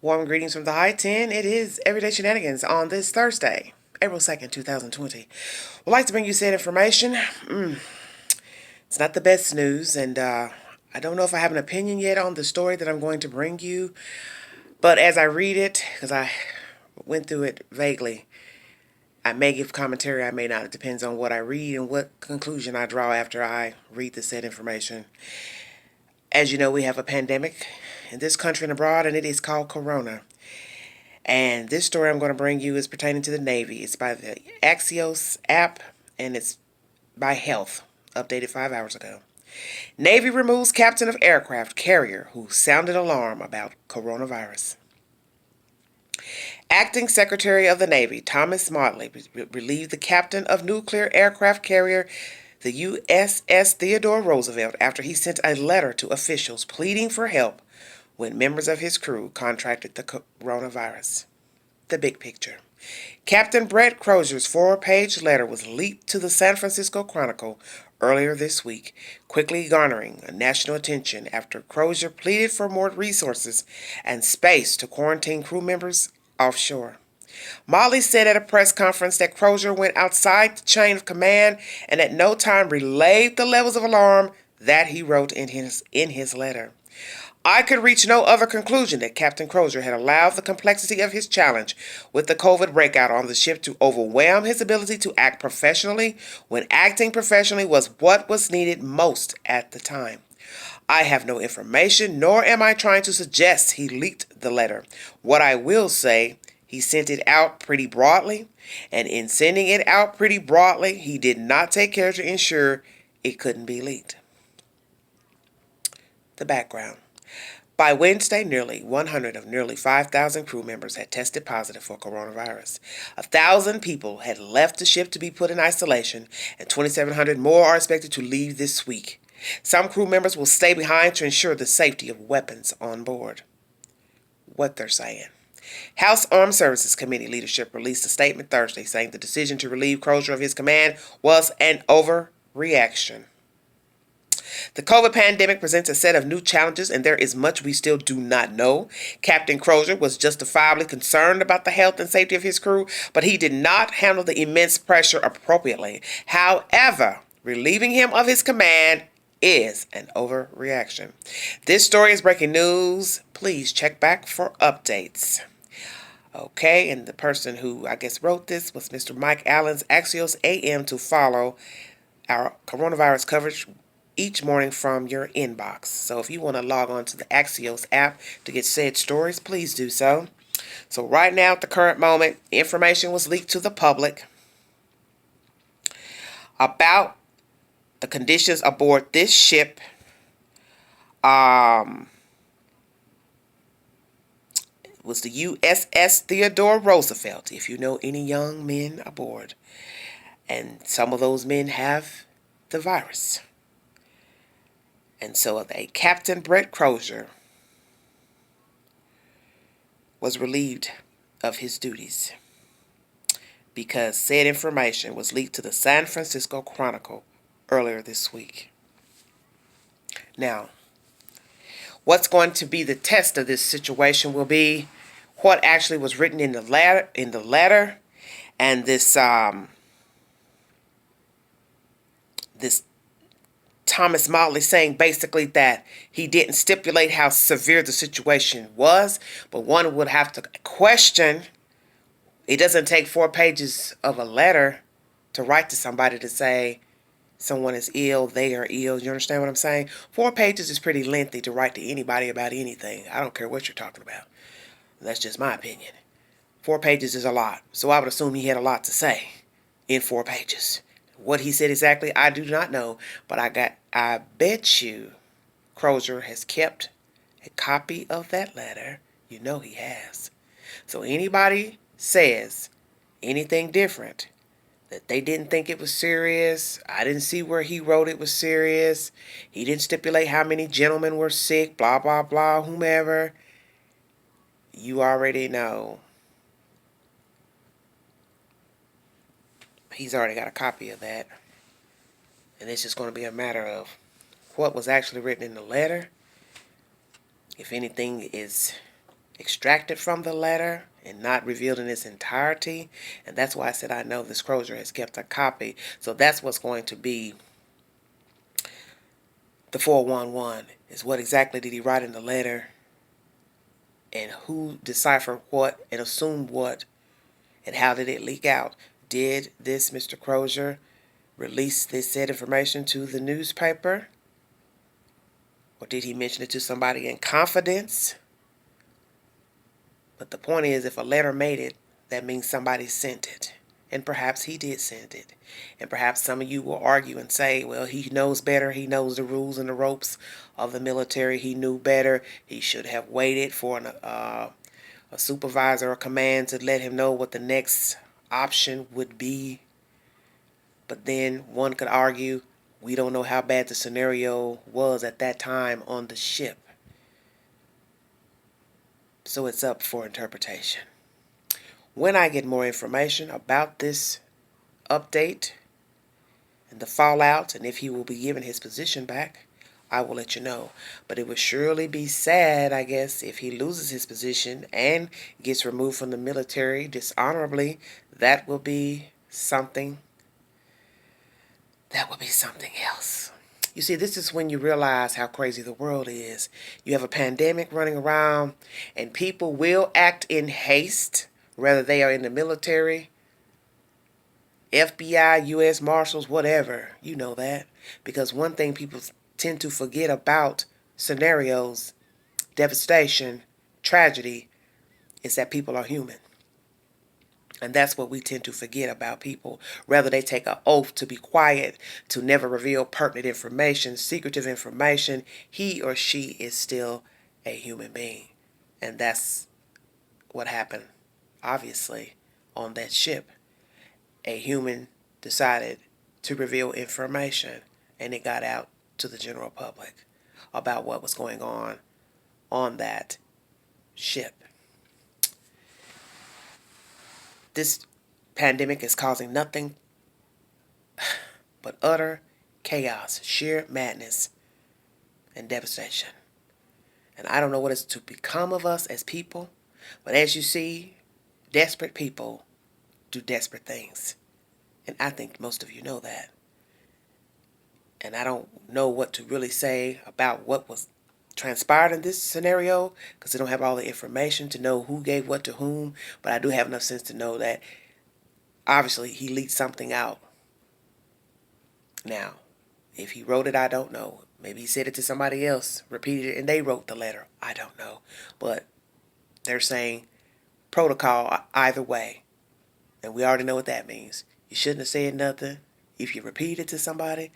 Warm greetings from the High 10. It is Everyday Shenanigans on this Thursday, April 2nd, 2020. Would like to bring you said information. It's not the best news, and I don't know if I have an opinion yet on the story that I'm going to bring you. But as I read it, because I went through it vaguely, I may give commentary, I may not. It depends on what I read and what conclusion I draw after I read the said information. As you know, we have a pandemic in this country and abroad, and it is called Corona. And this story I'm going to bring you is pertaining to the Navy. It's by the Axios app, and it's by Health, updated 5 hours ago. Navy removes captain of aircraft carrier who sounded alarm about coronavirus. Acting Secretary of the Navy Thomas Modly relieved the captain of nuclear aircraft carrier the USS Theodore Roosevelt after he sent a letter to officials pleading for help when members of his crew contracted the coronavirus. The big picture. Captain Brett Crozier's 4-page letter was leaked to the San Francisco Chronicle earlier this week, quickly garnering national attention after Crozier pleaded for more resources and space to quarantine crew members offshore. Molly said at a press conference that Crozier went outside the chain of command and at no time relayed the levels of alarm that he wrote in his letter. I could reach no other conclusion that Captain Crozier had allowed the complexity of his challenge with the COVID breakout on the ship to overwhelm his ability to act professionally when acting professionally was what was needed most at the time. I have no information, nor am I trying to suggest he leaked the letter. What I will say, he sent it out pretty broadly, and in sending it out pretty broadly, he did not take care to ensure it couldn't be leaked. The background. By Wednesday, nearly 100 of nearly 5,000 crew members had tested positive for coronavirus. 1,000 people had left the ship to be put in isolation, and 2,700 more are expected to leave this week. Some crew members will stay behind to ensure the safety of weapons on board. What they're saying. House Armed Services Committee leadership released a statement Thursday saying the decision to relieve Crozier of his command was an overreaction. The COVID pandemic presents a set of new challenges, and there is much we still do not know. Captain Crozier was justifiably concerned about the health and safety of his crew, but he did not handle the immense pressure appropriately. However, relieving him of his command is an overreaction. This story is breaking news. Please check back for updates. Okay, and the person who I guess wrote this was Mr. Mike Allen's Axios AM to follow our coronavirus coverage each morning from your inbox. So if you want to log on to the Axios app to get said stories, please do so. So right now at the current moment, information was leaked to the public about the conditions aboard this ship. It was the USS Theodore Roosevelt, if you know any young men aboard. And some of those men have the virus. And so a Captain Brett Crozier was relieved of his duties because said information was leaked to the San Francisco Chronicle earlier this week. Now, what's going to be the test of this situation will be what actually was written in the letter, and this Thomas Motley saying basically that he didn't stipulate how severe the situation was, but one would have to question. It doesn't take 4 pages of a letter to write to somebody to say someone is ill, they are ill. You understand what I'm saying? 4 pages is pretty lengthy to write to anybody about anything. I don't care what you're talking about. That's just my opinion. 4 pages is a lot, so I would assume he had a lot to say in 4 pages. What he said exactly, I do not know, but I bet you Crozier has kept a copy of that letter. You know he has. So anybody says anything different, that they didn't think it was serious, I didn't see where he wrote it was serious, he didn't stipulate how many gentlemen were sick, blah, blah, blah, whomever, you already know. He's already got a copy of that. And it's just going to be a matter of what was actually written in the letter. If anything is extracted from the letter and not revealed in its entirety. And that's why I said I know this Crozier has kept a copy. So that's what's going to be the 411, is what exactly did he write in the letter, and who deciphered what and assumed what, and how did it leak out. Did this Mr. Crozier release this said information to the newspaper? Or did he mention it to somebody in confidence? But the point is, if a letter made it, that means somebody sent it. And perhaps he did send it. And perhaps some of you will argue and say, well, he knows better. He knows the rules and the ropes of the military. He knew better. He should have waited for a supervisor or command to let him know what the next option would be. But then one could argue, we don't know how bad the scenario was at that time on the ship. So it's up for interpretation. When I get more information about this update and the fallout, and if he will be given his position back, I will let you know. But it would surely be sad, I guess, if he loses his position and gets removed from the military dishonorably. That will be something. That will be something else. You see, this is when you realize how crazy the world is. You have a pandemic running around, and people will act in haste, whether they are in the military, FBI, U.S. Marshals, whatever. You know that. Because one thing people tend to forget about scenarios, devastation, tragedy, is that people are human. And that's what we tend to forget about people. Rather, they take an oath to be quiet, to never reveal pertinent information, secretive information. He or she is still a human being. And that's what happened, obviously, on that ship. A human decided to reveal information, and it got out to the general public about what was going on that ship. This pandemic is causing nothing but utter chaos, sheer madness, and devastation. And I don't know what is to become of us as people, but as you see, desperate people do desperate things. And I think most of you know that. And I don't know what to really say about what was transpired in this scenario, because I don't have all the information to know who gave what to whom, but I do have enough sense to know that obviously he leaked something out. Now, if he wrote it, I don't know. Maybe he said it to somebody else, repeated it, and they wrote the letter. I don't know. But they're saying protocol either way. And we already know what that means. You shouldn't have said nothing if you repeat it to somebody,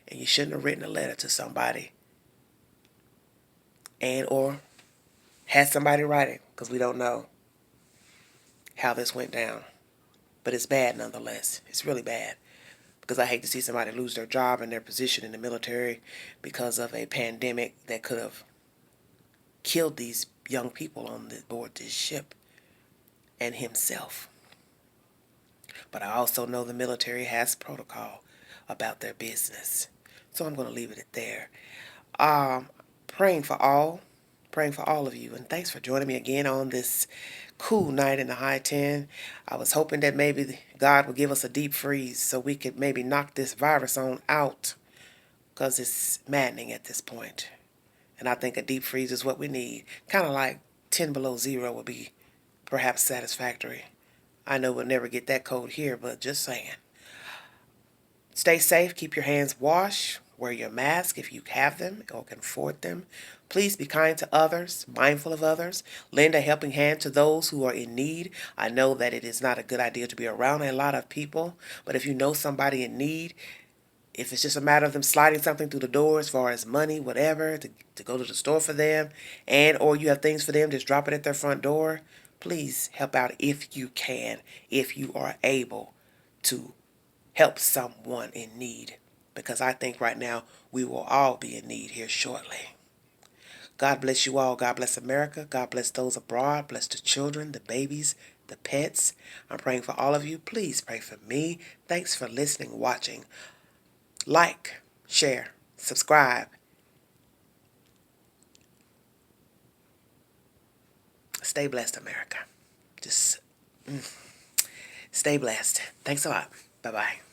and you shouldn't have written a letter to somebody and or had somebody write it, because we don't know how this went down. But it's bad nonetheless. It's really bad, because I hate to see somebody lose their job and their position in the military because of a pandemic that could have killed these young people on board this ship and himself. But I also know the military has protocol about their business. So I'm going to leave it at there. Praying for all of you, and thanks for joining me again on this cool night in the high 10. I was hoping that maybe God would give us a deep freeze so we could maybe knock this virus on out, because it's maddening at this point. And I think a deep freeze is what we need. Kind of like 10 below zero would be perhaps satisfactory. I know we'll never get that cold here, but just saying. Stay safe, keep your hands washed, wear your mask if you have them or can afford them. Please be kind to others, mindful of others. Lend a helping hand to those who are in need. I know that it is not a good idea to be around a lot of people, but if you know somebody in need, if it's just a matter of them sliding something through the door as far as money, whatever, to go to the store for them, and or you have things for them, just drop it at their front door. Please help out if you can, if you are able to help someone in need. Because I think right now we will all be in need here shortly. God bless you all. God bless America. God bless those abroad. Bless the children, the babies, the pets. I'm praying for all of you. Please pray for me. Thanks for listening, watching. Like, share, subscribe. Stay stay blessed, America. Just stay blessed. Thanks a lot. Bye-bye.